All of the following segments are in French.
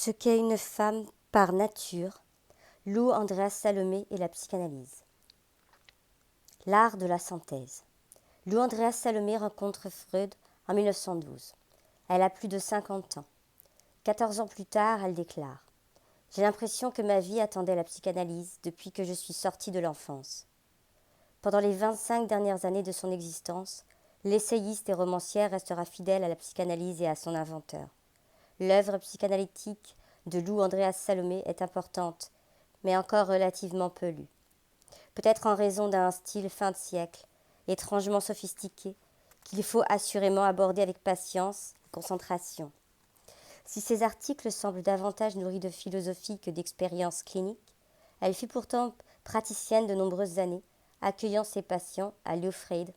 Ce qu'est une femme par nature, Lou Andreas Salomé et la psychanalyse. L'art de la synthèse. Lou Andreas Salomé rencontre Freud en 1912. Elle a plus de 50 ans. 14 ans plus tard, elle déclare « J'ai l'impression que ma vie attendait la psychanalyse depuis que je suis sortie de l'enfance. » Pendant les 25 dernières années de son existence, l'essayiste et romancière restera fidèle à la psychanalyse et à son inventeur. L'œuvre psychanalytique de Lou Andreas Salomé est importante, mais encore relativement peu lue. Peut-être en raison d'un style fin de siècle, étrangement sophistiqué, qu'il faut assurément aborder avec patience et concentration. Si ses articles semblent davantage nourris de philosophie que d'expériences cliniques, elle fut pourtant praticienne de nombreuses années, accueillant ses patients à Leofried,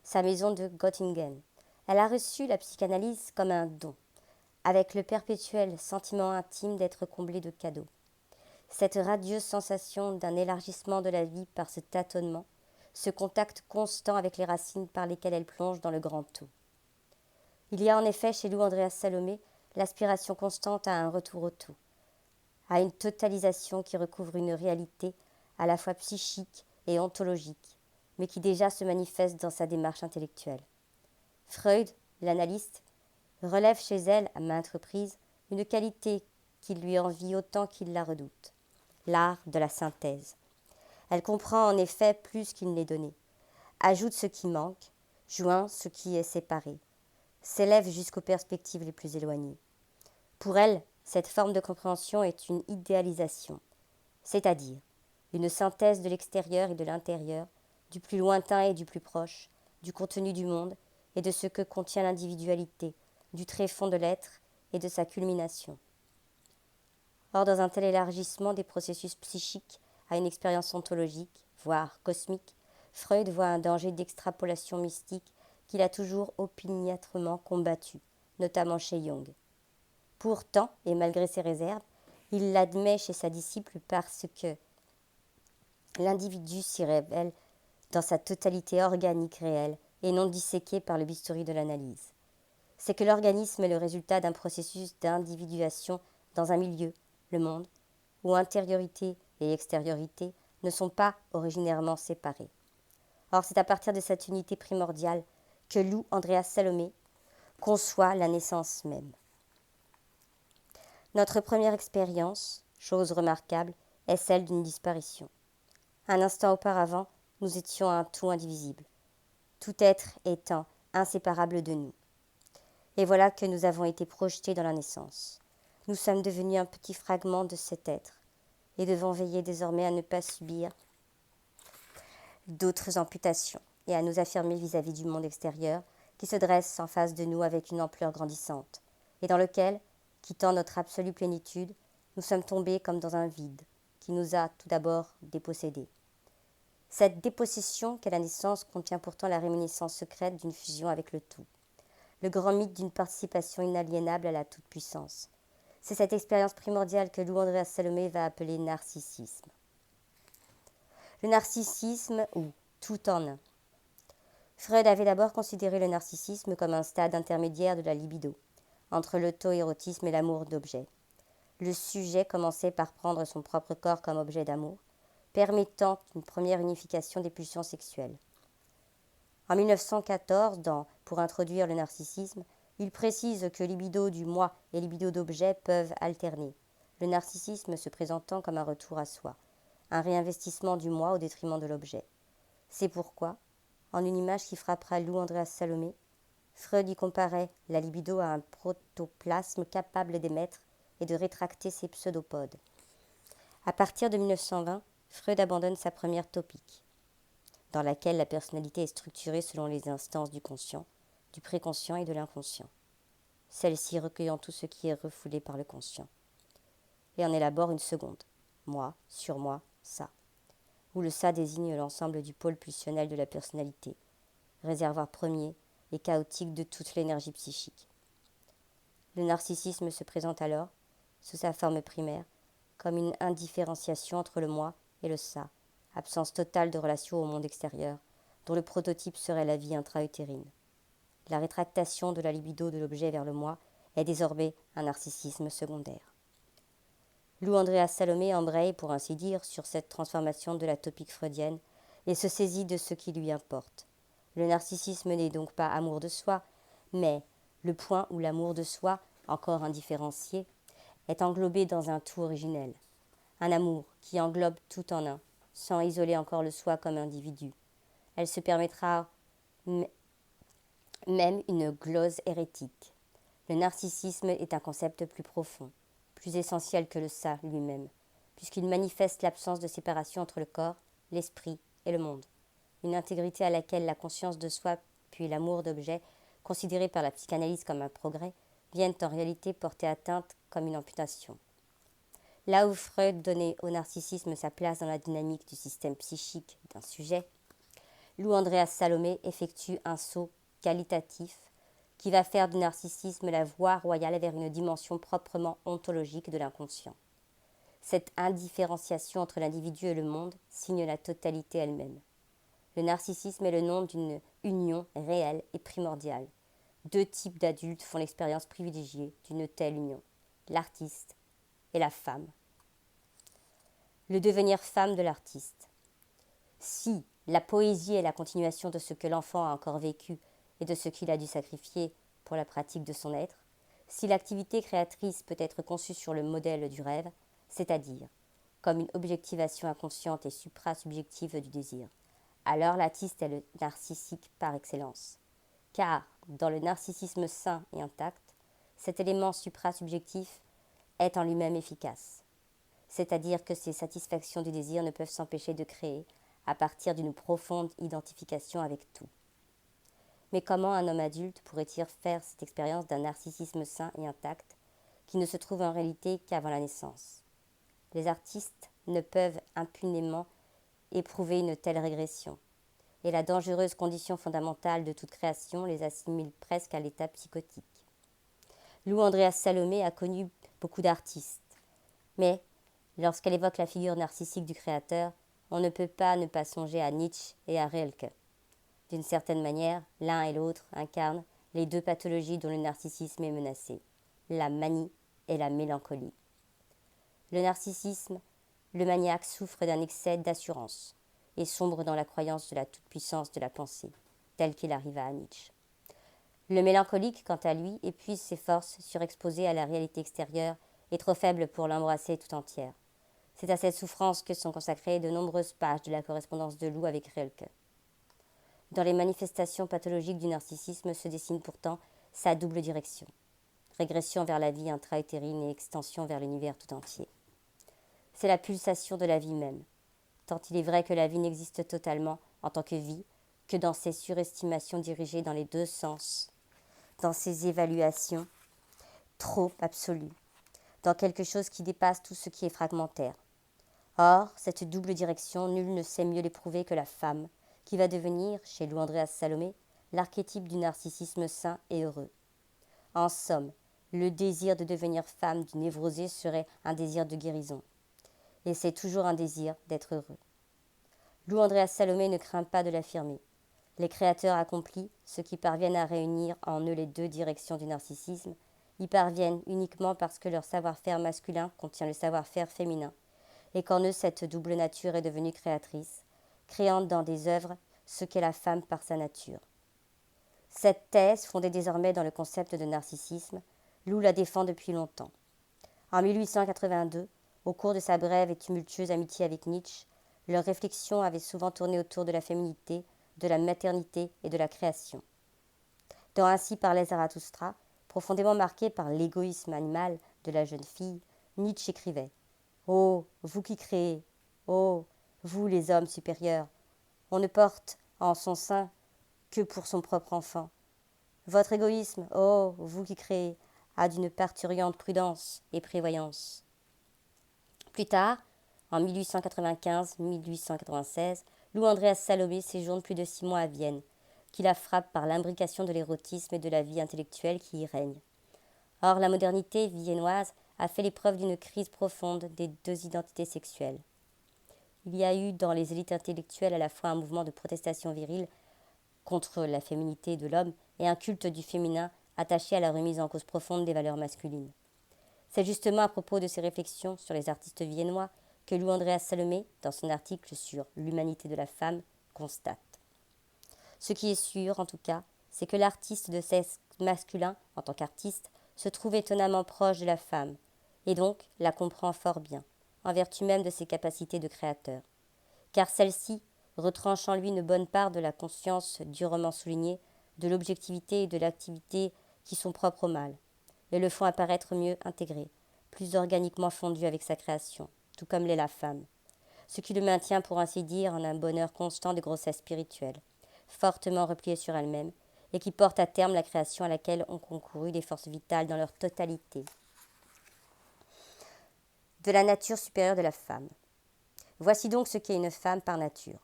sa maison de Göttingen. Elle a reçu la psychanalyse comme un don, avec le perpétuel sentiment intime d'être comblée de cadeaux. Cette radieuse sensation d'un élargissement de la vie par ce tâtonnement, ce contact constant avec les racines par lesquelles elle plonge dans le grand tout. Il y a en effet chez Lou Andreas Salomé l'aspiration constante à un retour au tout, à une totalisation qui recouvre une réalité à la fois psychique et ontologique, mais qui déjà se manifeste dans sa démarche intellectuelle. Freud, l'analyste, relève chez elle, à maintes reprises, une qualité qu'il lui envie autant qu'il la redoute, l'art de la synthèse. Elle comprend en effet plus qu'il n'est donné, ajoute ce qui manque, joint ce qui est séparé, s'élève jusqu'aux perspectives les plus éloignées. Pour elle, cette forme de compréhension est une idéalisation, c'est-à-dire une synthèse de l'extérieur et de l'intérieur, du plus lointain et du plus proche, du contenu du monde et de ce que contient l'individualité, du tréfonds de l'être et de sa culmination. Or, dans un tel élargissement des processus psychiques à une expérience ontologique, voire cosmique, Freud voit un danger d'extrapolation mystique qu'il a toujours opiniâtrement combattu, notamment chez Jung. Pourtant, et malgré ses réserves, il l'admet chez sa disciple parce que l'individu s'y révèle dans sa totalité organique réelle et non disséquée par le bistouri de l'analyse. C'est que l'organisme est le résultat d'un processus d'individuation dans un milieu, le monde, où intériorité et extériorité ne sont pas originairement séparées. Or, c'est à partir de cette unité primordiale que Lou Andreas Salomé conçoit la naissance même. Notre première expérience, chose remarquable, est celle d'une disparition. Un instant auparavant, nous étions un tout indivisible, tout être étant inséparable de nous. Et voilà que nous avons été projetés dans la naissance. Nous sommes devenus un petit fragment de cet être et devons veiller désormais à ne pas subir d'autres amputations et à nous affirmer vis-à-vis du monde extérieur qui se dresse en face de nous avec une ampleur grandissante et dans lequel, quittant notre absolue plénitude, nous sommes tombés comme dans un vide qui nous a tout d'abord dépossédés. Cette dépossession qu'est la naissance contient pourtant la réminiscence secrète d'une fusion avec le tout, le grand mythe d'une participation inaliénable à la toute-puissance. C'est cette expérience primordiale que Lou Andreas Salomé va appeler narcissisme. Le narcissisme ou tout en un. Freud avait d'abord considéré le narcissisme comme un stade intermédiaire de la libido, entre l'auto-érotisme et l'amour d'objet. Le sujet commençait par prendre son propre corps comme objet d'amour, permettant une première unification des pulsions sexuelles. En 1914, Pour introduire le narcissisme, il précise que libido du moi et libido d'objet peuvent alterner, le narcissisme se présentant comme un retour à soi, un réinvestissement du moi au détriment de l'objet. C'est pourquoi, en une image qui frappera Lou Andreas Salomé, Freud y comparait la libido à un protoplasme capable d'émettre et de rétracter ses pseudopodes. À partir de 1920, Freud abandonne sa première topique, dans laquelle la personnalité est structurée selon les instances du conscient, du préconscient et de l'inconscient, celle-ci recueillant tout ce qui est refoulé par le conscient, et en élabore une seconde, moi, sur moi, ça, où le ça désigne l'ensemble du pôle pulsionnel de la personnalité, réservoir premier et chaotique de toute l'énergie psychique. Le narcissisme se présente alors, sous sa forme primaire, comme une indifférenciation entre le moi et le ça, absence totale de relation au monde extérieur, dont le prototype serait la vie intra-utérine. La rétractation de la libido de l'objet vers le moi est désormais un narcissisme secondaire. Lou Andréas Salomé embraye, pour ainsi dire, sur cette transformation de la topique freudienne et se saisit de ce qui lui importe. Le narcissisme n'est donc pas amour de soi, mais le point où l'amour de soi, encore indifférencié, est englobé dans un tout originel. Un amour qui englobe tout en un, sans isoler encore le soi comme individu. Elle se permettra même une glose hérétique. Le narcissisme est un concept plus profond, plus essentiel que le ça lui-même, puisqu'il manifeste l'absence de séparation entre le corps, l'esprit et le monde. Une intégrité à laquelle la conscience de soi puis l'amour d'objet, considérés par la psychanalyse comme un progrès, viennent en réalité porter atteinte comme une amputation. Là où Freud donnait au narcissisme sa place dans la dynamique du système psychique d'un sujet, Lou Andréas Salomé effectue un saut qualitatif qui va faire du narcissisme la voie royale vers une dimension proprement ontologique de l'inconscient. Cette indifférenciation entre l'individu et le monde signe la totalité elle-même. Le narcissisme est le nom d'une union réelle et primordiale. Deux types d'adultes font l'expérience privilégiée d'une telle union, l'artiste et la femme. Le devenir femme de l'artiste. Si la poésie est la continuation de ce que l'enfant a encore vécu et de ce qu'il a dû sacrifier pour la pratique de son être, si l'activité créatrice peut être conçue sur le modèle du rêve, c'est-à-dire comme une objectivation inconsciente et supra-subjective du désir, alors l'artiste est le narcissique par excellence. Car, dans le narcissisme sain et intact, cet élément supra-subjectif est en lui-même efficace. C'est-à-dire que ces satisfactions du désir ne peuvent s'empêcher de créer à partir d'une profonde identification avec tout. Mais comment un homme adulte pourrait-il faire cette expérience d'un narcissisme sain et intact qui ne se trouve en réalité qu'avant la naissance? Les artistes ne peuvent impunément éprouver une telle régression, et la dangereuse condition fondamentale de toute création les assimile presque à l'état psychotique. Lou Andréas Salomé a connu beaucoup d'artistes, mais lorsqu'elle évoque la figure narcissique du créateur, on ne peut pas ne pas songer à Nietzsche et à Rilke. D'une certaine manière, l'un et l'autre incarnent les deux pathologies dont le narcissisme est menacé, la manie et la mélancolie. Le narcissisme, le maniaque souffre d'un excès d'assurance et sombre dans la croyance de la toute-puissance de la pensée, telle qu'il arriva à Nietzsche. Le mélancolique, quant à lui, épuise ses forces surexposées à la réalité extérieure et trop faible pour l'embrasser tout entière. C'est à cette souffrance que sont consacrées de nombreuses pages de la correspondance de Lou avec Rilke. Dans les manifestations pathologiques du narcissisme se dessine pourtant sa double direction. Régression vers la vie intra-utérine et extension vers l'univers tout entier. C'est la pulsation de la vie même, tant il est vrai que la vie n'existe totalement en tant que vie que dans ses surestimations dirigées dans les deux sens, dans ses évaluations trop absolues, dans quelque chose qui dépasse tout ce qui est fragmentaire. Or, cette double direction, nul ne sait mieux l'éprouver que la femme, qui va devenir, chez Lou Andréas Salomé, l'archétype du narcissisme sain et heureux. En somme, le désir de devenir femme du névrosé serait un désir de guérison. Et c'est toujours un désir d'être heureux. Lou Andréas Salomé ne craint pas de l'affirmer. Les créateurs accomplis, ceux qui parviennent à réunir en eux les deux directions du narcissisme, y parviennent uniquement parce que leur savoir-faire masculin contient le savoir-faire féminin, et qu'en eux cette double nature est devenue créatrice, créant dans des œuvres ce qu'est la femme par sa nature. Cette thèse, fondée désormais dans le concept de narcissisme, Lou la défend depuis longtemps. En 1882, au cours de sa brève et tumultueuse amitié avec Nietzsche, leurs réflexions avaient souvent tourné autour de la féminité, de la maternité et de la création. Dans Ainsi parlait Zarathustra, profondément marqué par l'égoïsme animal de la jeune fille, Nietzsche écrivait « Oh, vous qui créez, oh, vous les hommes supérieurs, on ne porte en son sein que pour son propre enfant. Votre égoïsme, oh, vous qui créez, a d'une parturiante prudence et prévoyance. » Plus tard, en 1895-1896, Lou Andréas Salomé séjourne plus de 6 mois à Vienne, qui la frappe par l'imbrication de l'érotisme et de la vie intellectuelle qui y règne. Or, la modernité viennoise a fait l'épreuve d'une crise profonde des deux identités sexuelles. Il y a eu dans les élites intellectuelles à la fois un mouvement de protestation virile contre la féminité de l'homme et un culte du féminin attachée à la remise en cause profonde des valeurs masculines. C'est justement à propos de ces réflexions sur les artistes viennois que Lou Andreas Salomé, dans son article sur l'humanité de la femme, constate. Ce qui est sûr, en tout cas, c'est que l'artiste de sexe masculin, en tant qu'artiste, se trouve étonnamment proche de la femme, et donc la comprend fort bien, en vertu même de ses capacités de créateur. Car celle-ci retranche en lui une bonne part de la conscience durement soulignée de l'objectivité et de l'activité qui sont propres au mâle, et le font apparaître mieux intégré, plus organiquement fondu avec sa création, tout comme l'est la femme, ce qui le maintient pour ainsi dire en un bonheur constant de grossesse spirituelle, fortement repliée sur elle-même, et qui porte à terme la création à laquelle ont concouru les forces vitales dans leur totalité. De la nature supérieure de la femme. Voici donc ce qu'est une femme par nature.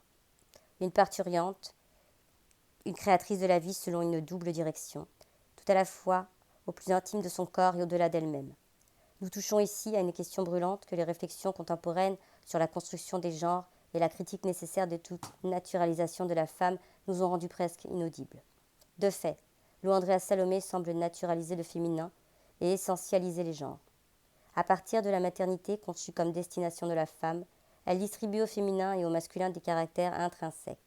Une parturiente, une créatrice de la vie selon une double direction, tout à la fois au plus intime de son corps et au-delà d'elle-même. Nous touchons ici à une question brûlante que les réflexions contemporaines sur la construction des genres et la critique nécessaire de toute naturalisation de la femme nous ont rendu presque inaudibles. De fait, Lou Andreas Salomé semble naturaliser le féminin et essentialiser les genres. À partir de la maternité conçue comme destination de la femme, elle distribue au féminin et au masculin des caractères intrinsèques.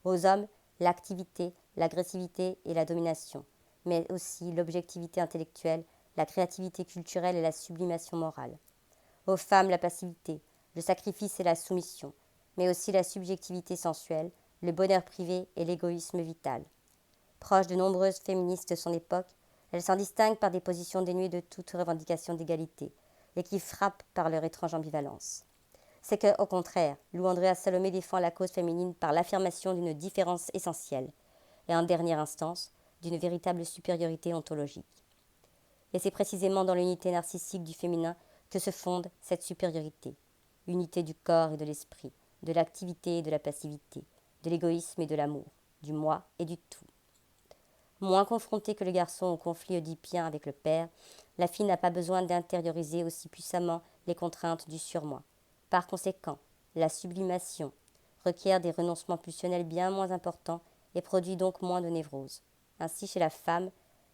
Aux hommes, l'activité, l'agressivité et la domination, mais aussi l'objectivité intellectuelle, la créativité culturelle et la sublimation morale. Aux femmes, la passivité, le sacrifice et la soumission, mais aussi la subjectivité sensuelle, le bonheur privé et l'égoïsme vital. Proche de nombreuses féministes de son époque, elle s'en distingue par des positions dénuées de toute revendication d'égalité et qui frappent par leur étrange ambivalence. C'est que, au contraire, Lou Andreas Salomé défend la cause féminine par l'affirmation d'une différence essentielle et, en dernière instance, d'une véritable supériorité ontologique. Et c'est précisément dans l'unité narcissique du féminin que se fonde cette supériorité, unité du corps et de l'esprit, de l'activité et de la passivité, de l'égoïsme et de l'amour, du moi et du tout. Moins confrontée que le garçon au conflit oedipien avec le père, la fille n'a pas besoin d'intérioriser aussi puissamment les contraintes du surmoi. Par conséquent, la sublimation requiert des renoncements pulsionnels bien moins importants et produit donc moins de névrose. Ainsi, chez la femme,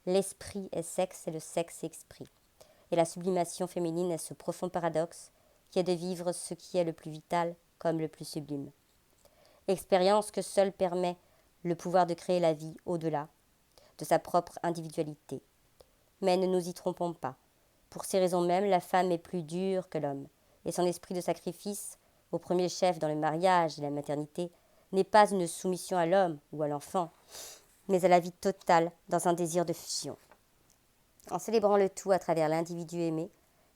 l'esprit est sexe et le sexe est esprit. Et la sublimation féminine est ce profond paradoxe qui est de vivre ce qui est le plus vital comme le plus sublime. Expérience que seule permet le pouvoir de créer la vie au-delà de sa propre individualité. Mais ne nous y trompons pas. Pour ces raisons mêmes, la femme est plus dure que l'homme, et son esprit de sacrifice, au premier chef dans le mariage et la maternité, n'est pas une soumission à l'homme ou à l'enfant, mais à la vie totale dans un désir de fusion. En célébrant le tout à travers l'individu aimé,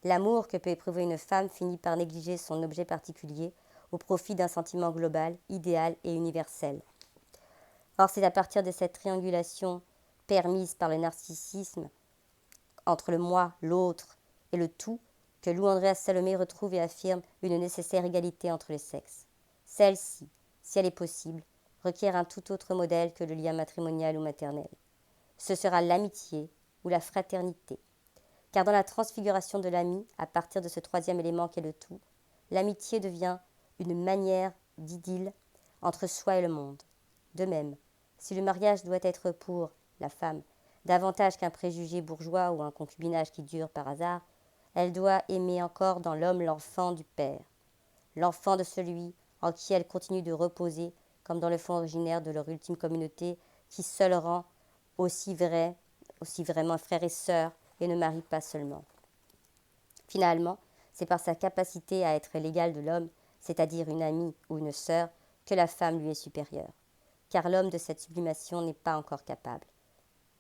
l'amour que peut éprouver une femme finit par négliger son objet particulier au profit d'un sentiment global, idéal et universel. Or, c'est à partir de cette triangulation permise par le narcissisme entre le moi, l'autre et le tout que Lou Andreas Salomé retrouve et affirme une nécessaire égalité entre les sexes. Celle-ci, si elle est possible, requiert un tout autre modèle que le lien matrimonial ou maternel. Ce sera l'amitié ou la fraternité. Car dans la transfiguration de l'ami, à partir de ce troisième élément qu'est le tout, l'amitié devient une manière d'idylle entre soi et le monde. De même, si le mariage doit être pour la femme davantage qu'un préjugé bourgeois ou un concubinage qui dure par hasard, elle doit aimer encore dans l'homme l'enfant du père, l'enfant de celui en qui elle continue de reposer comme dans le fond originaire de leur ultime communauté qui seul rend aussi vraiment frère et sœur et ne marie pas seulement. Finalement, c'est par sa capacité à être l'égale de l'homme, c'est-à-dire une amie ou une sœur, que la femme lui est supérieure. Car l'homme de cette sublimation n'est pas encore capable.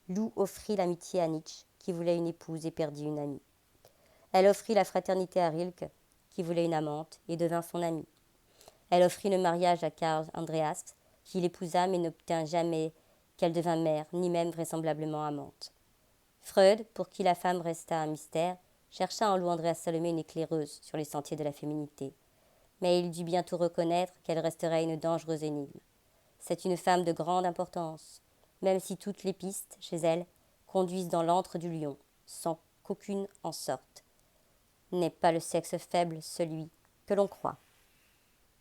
Lou offrit l'amitié à Nietzsche, qui voulait une épouse et perdit une amie. Elle offrit la fraternité à Rilke, qui voulait une amante et devint son amie. Elle offrit le mariage à Karl Andreas, qui l'épousa mais n'obtint jamais qu'elle devint mère, ni même vraisemblablement amante. Freud, pour qui la femme resta un mystère, chercha en Lou Andreas Salomé une éclaireuse sur les sentiers de la féminité. Mais il dut bientôt reconnaître qu'elle resterait une dangereuse énigme. C'est une femme de grande importance, même si toutes les pistes, chez elle, conduisent dans l'antre du lion, sans qu'aucune en sorte. N'est pas le sexe faible celui que l'on croit.